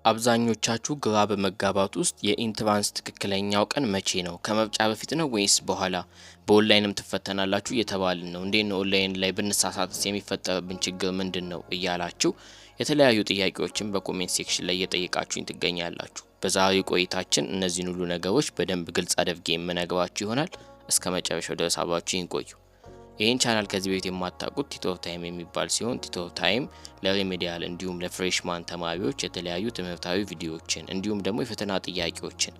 አብዛኞቻችሁ ግራ በመጋባት ውስጥ የኢንትራንስ ትክክለኛው ቀን መቼ ነው? ከመምጫ በፊት ነው ወይስ በኋላ? በኦንላይንም ትፈተናላችሁ እየተባልን ነው። እንዴት ነው ኦንላይን ላይ ብንሳሳትስ የሚፈጠርብን ችግር ምንድነው? እያላችሁ የተለያዩ ጥያቄዎችን በኮሜንት ሴክሽን ላይ እየጠየቃችሁኝ ትገኛላችሁ። በዛሬው ቆይታችን እነዚህን ሁሉ ነገሮች በደንብ ግልጽ አድርጌ የምነግራችሁ ይሆናል። እስከ መጨረሻው ድረስ አብራችሁኝ ቆዩ። ይህን ቻናል ከዚህ በፊት የማታውቁት ቲቶር ታይም የሚባል ሲሆን ቲቶር ታይም ለሬሜዲያል እንዲሁም ለፍሬሽማን ተማሪዎች የተለያዩ ትምህርታዊ ቪዲዮዎችን እንዲሁም ደግሞ የፈተና ጥያቄዎችን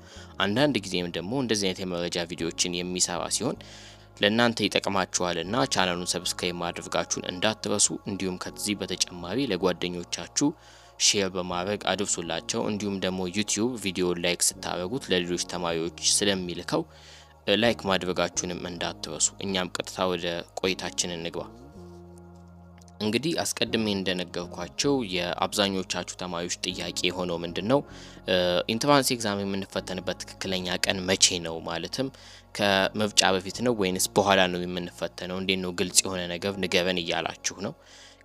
አንዳንድ ጊዜም ደግሞ እንደዚህ አይነት የመረጃ ቪዲዮዎችን የሚሰራ ሲሆን ለእናንተ ይጠቅማችኋልና ቻናሉን ሰብስክራይብ ማድረጋችሁን እንዳትረሱ። እንዲሁም ከዚህ በተጨማሪ ለጓደኞቻችሁ ሼር በማድረግ አድርሱላቸው። እንዲሁም ደግሞ ዩቲዩብ ቪዲዮ ላይክ ስታደርጉት ለሌሎች ተማሪዎች ስለሚልከው ላይክ ማድረጋችሁንም እንዳትረሱ። እኛም ቀጥታ ወደ ቆይታችን እንግባ። እንግዲህ አስቀድሜ እንደነገርኳችሁ የአብዛኞቻችሁ ተማሪዎች ጥያቄ ሆኖ ምንድነው ኢንትራንስ ኤግዛም የምንፈተንበት ትክክለኛ ቀን መቼ ነው? ማለትም ከመፍጫ በፊት ነው ወይንስ በኋላ ነው የምንፈተነው? እንዴት ነው ግልጽ የሆነ ነገር ንገረን እያላችሁ ነው።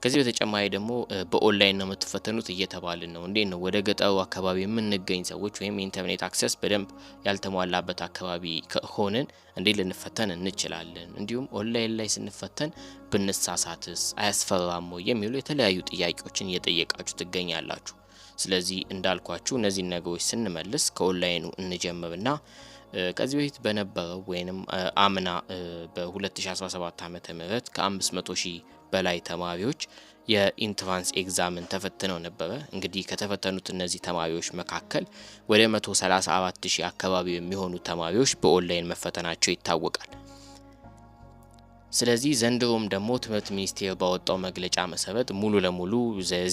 ከዚህ በተጨማሪ ደግሞ በኦንላይን ነው የምትፈተኑት እየተባልን ነው። እንዴት ነው ወደ ገጠሩ አካባቢ የምንገኝ ሰዎች ወይም ኢንተርኔት አክሰስ በደንብ ያልተሟላበት አካባቢ ከሆነን እንዴት ልንፈተን እንችላለን? እንዲሁም ኦንላይን ላይ ስንፈተን ብንሳሳትስ አያስፈራም ወይ የሚሉ የተለያዩ ጥያቄዎችን እየጠየቃችሁ ትገኛላችሁ። ስለዚህ እንዳልኳችሁ እነዚህን ነገሮች ስንመልስ ከኦንላይኑ እንጀምርና ከዚህ በፊት በነበረው ወይንም አምና በ2017 ዓመተ ምህረት ከ500,000 በላይ ተማሪዎች የኢንትራንስ ኤግዛምን ተፈትነው ነበረ። እንግዲህ ከተፈተኑት እነዚህ ተማሪዎች መካከል ወደ 134,000 አካባቢ የሚሆኑ ተማሪዎች በኦንላይን መፈተናቸው ይታወቃል። ስለዚህ ዘንድሮም ደግሞ ትምህርት ሚኒስቴር ባወጣው መግለጫ መሰረት ሙሉ ለሙሉ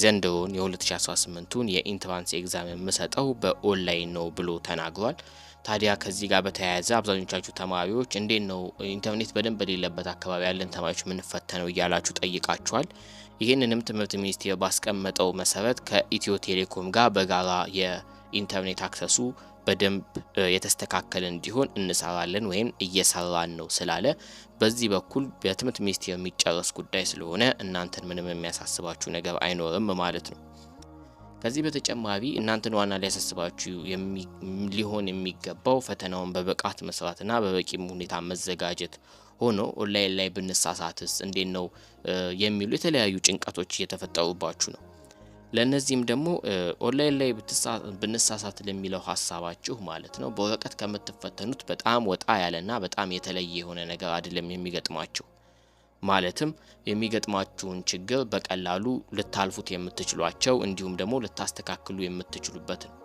ዘንድሮን የ2018ቱን የኢንትራንስ ኤግዛም የምሰጠው በኦንላይን ነው ብሎ ተናግሯል። ታዲያ ከዚህ ጋር በተያያዘ አብዛኞቻችሁ ተማሪዎች እንዴት ነው ኢንተርኔት በደንብ በሌለበት አካባቢ ያለን ተማሪዎች የምንፈተነው እያላችሁ ጠይቃችኋል። ይህንንም ትምህርት ሚኒስቴር ባስቀመጠው መሰረት ከኢትዮ ቴሌኮም ጋር በጋራ የኢንተርኔት አክሰሱ በደንብ የተስተካከለ እንዲሆን እንሰራለን ወይም እየሰራን ነው ስላለ በዚህ በኩል በትምህርት ሚኒስቴር የሚጨረስ ጉዳይ ስለሆነ እናንተን ምንም የሚያሳስባችሁ ነገር አይኖርም ማለት ነው። ከዚህ በተጨማሪ እናንተን ዋና ሊያሳስባችሁ ሊሆን የሚገባው ፈተናውን በብቃት መስራትና በበቂ ሁኔታ መዘጋጀት ሆኖ ኦንላይን ላይ ብንሳሳትስ እንዴት ነው የሚሉ የተለያዩ ጭንቀቶች እየተፈጠሩባችሁ ነው። ለነዚህም ደግሞ ኦንላይን ላይ ብንሳሳት ለሚለው ሐሳባችሁ ማለት ነው በወረቀት ከምትፈተኑት በጣም ወጣ ያለና በጣም የተለየ የሆነ ነገር አይደለም የሚገጥማችሁ። ማለትም የሚገጥማችሁን ችግር በቀላሉ ልታልፉት የምትችሏቸው እንዲሁም ደግሞ ልታስተካክሉ የምትችሉበት ነው።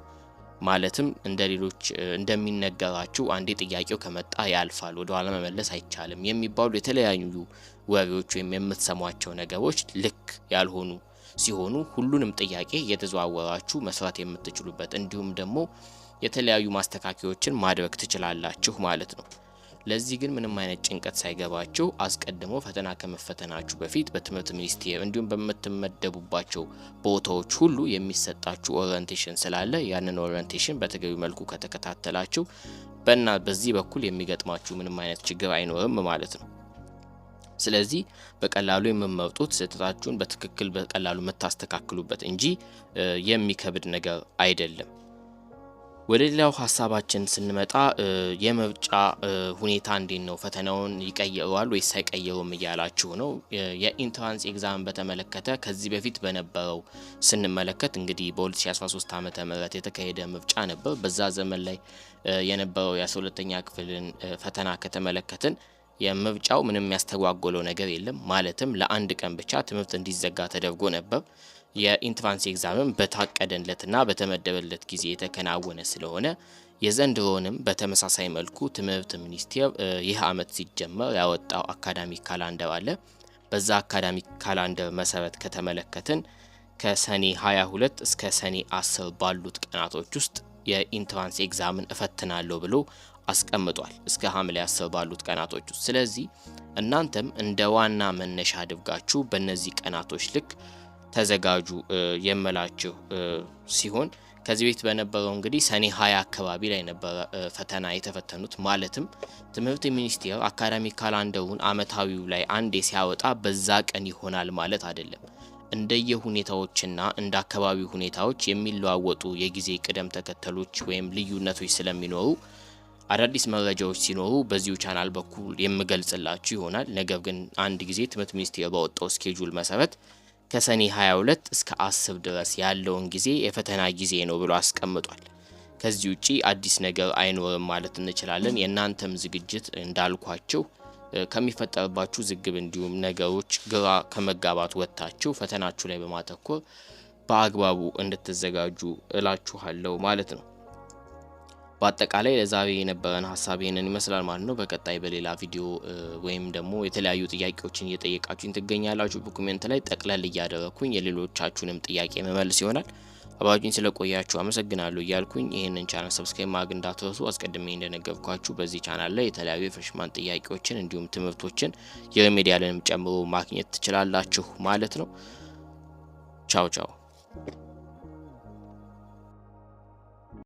ማለትም እንደሌሎች እንደሚነገራችሁ አንዴ ጥያቄው ከመጣ ያልፋል ወደ ኋላ መመለስ አይቻልም የሚባሉ የተለያዩ ወሬዎች ወይም የምትሰሟቸው ነገሮች ልክ ያልሆኑ ሲሆኑ ሁሉንም ጥያቄ እየተዘዋወራችሁ መስራት የምትችሉበት እንዲሁም ደግሞ የተለያዩ ማስተካከያዎችን ማድረግ ትችላላችሁ ማለት ነው። ለዚህ ግን ምንም አይነት ጭንቀት ሳይገባችሁ አስቀድሞ ፈተና ከመፈተናችሁ በፊት በትምህርት ሚኒስቴር እንዲሁም በምትመደቡባቸው ቦታዎች ሁሉ የሚሰጣችሁ ኦሪየንቴሽን ስላለ ያንን ኦሪየንቴሽን በተገቢው መልኩ ከተከታተላችሁ በዚህ በኩል የሚገጥማችሁ ምንም አይነት ችግር አይኖርም ማለት ነው። ስለዚህ በቀላሉ የምትመርጡት ስህተታችሁን በትክክል በቀላሉ የምታስተካክሉበት እንጂ የሚከብድ ነገር አይደለም። ወደ ሌላው ሐሳባችን ስንመጣ የመርጫ ሁኔታ እንዴት ነው? ፈተናውን ይቀየረዋል ወይስ አይቀየሩም እያላችሁ ነው። የኢንትራንስ ኤግዛም በተመለከተ ከዚህ በፊት በነበረው ስንመለከት እንግዲህ በ2013 ዓመተ ምህረት የተካሄደ ምርጫ ነበር። በዛ ዘመን ላይ የነበረው የ12ኛ ክፍልን ፈተና ከተመለከትን የምርጫው ምንም ያስተጓጎለው ነገር የለም። ማለትም ለአንድ ቀን ብቻ ትምህርት እንዲዘጋ ተደርጎ ነበር። የኢንትራንስ ኤግዛምም በታቀደለትና በተመደበለት ጊዜ የተከናወነ ስለሆነ የዘንድሮንም በተመሳሳይ መልኩ ትምህርት ሚኒስቴር ይህ አመት ሲጀመር ያወጣው አካዳሚክ ካላንደር አለ። በዛ አካዳሚክ ካላንደር መሰረት ከተመለከትን ከሰኔ 22 እስከ ሰኔ 10 ባሉት ቀናቶች ውስጥ የኢንትራንስ ኤግዛምን እፈትናለሁ ብሎ አስቀምጧል። እስከ ሐምሌ 10 ባሉት ቀናቶች ውስጥ። ስለዚህ እናንተም እንደ ዋና መነሻ አድርጋችሁ በእነዚህ ቀናቶች ልክ ተዘጋጁ የምላችሁ ሲሆን ከዚህ ቤት በነበረው እንግዲህ ሰኔ 20 አካባቢ ላይ ነበር ፈተና የተፈተኑት። ማለትም ትምህርት ሚኒስቴር አካዳሚክ ካላንደሩን አመታዊው ላይ አንዴ ሲያወጣ በዛ ቀን ይሆናል ማለት አይደለም። እንደየሁኔታዎችና እንደ አካባቢው ሁኔታዎች የሚለዋወጡ የጊዜ ቅደም ተከተሎች ወይም ልዩነቶች ስለሚኖሩ አዳዲስ መረጃዎች ሲኖሩ በዚሁ ቻናል በኩል የምገልጽላችሁ ይሆናል። ነገር ግን አንድ ጊዜ ትምህርት ሚኒስቴር ባወጣው ስኬጁል መሰረት ከሰኔ 22 እስከ 10 ድረስ ያለውን ጊዜ የፈተና ጊዜ ነው ብሎ አስቀምጧል። ከዚህ ውጪ አዲስ ነገር አይኖርም ማለት እንችላለን። የእናንተም ዝግጅት እንዳልኳችሁ ከሚፈጠርባችሁ ዝግብ እንዲሁም ነገሮች ግራ ከመጋባት ወጣችሁ ፈተናችሁ ላይ በማተኮር በአግባቡ እንድትዘጋጁ እላችኋለሁ ማለት ነው። በአጠቃላይ ለዛሬ የነበረን ሐሳብ ይሄንን ይመስላል ማለት ነው። በቀጣይ በሌላ ቪዲዮ ወይም ደግሞ የተለያዩ ጥያቄዎችን እየጠየቃችሁኝ ትገኛላችሁ በኮሜንት ላይ ጠቅለል እያደረኩኝ የሌሎቻችሁንም ጥያቄ መመልስ ይሆናል። አባጁኝ ስለቆያችሁ አመሰግናለሁ እያልኩኝ ይሄንን ቻናል ሰብስክራይብ ማድረግ እንዳትረሱ። አስቀድሜ እንደነገርኳችሁ በዚህ ቻናል ላይ የተለያዩ የፍሬሽማን ጥያቄዎችን እንዲሁም ትምህርቶችን የሪሜዲያልንም ጨምሮ ማግኘት ትችላላችሁ ማለት ነው። ቻው ቻው።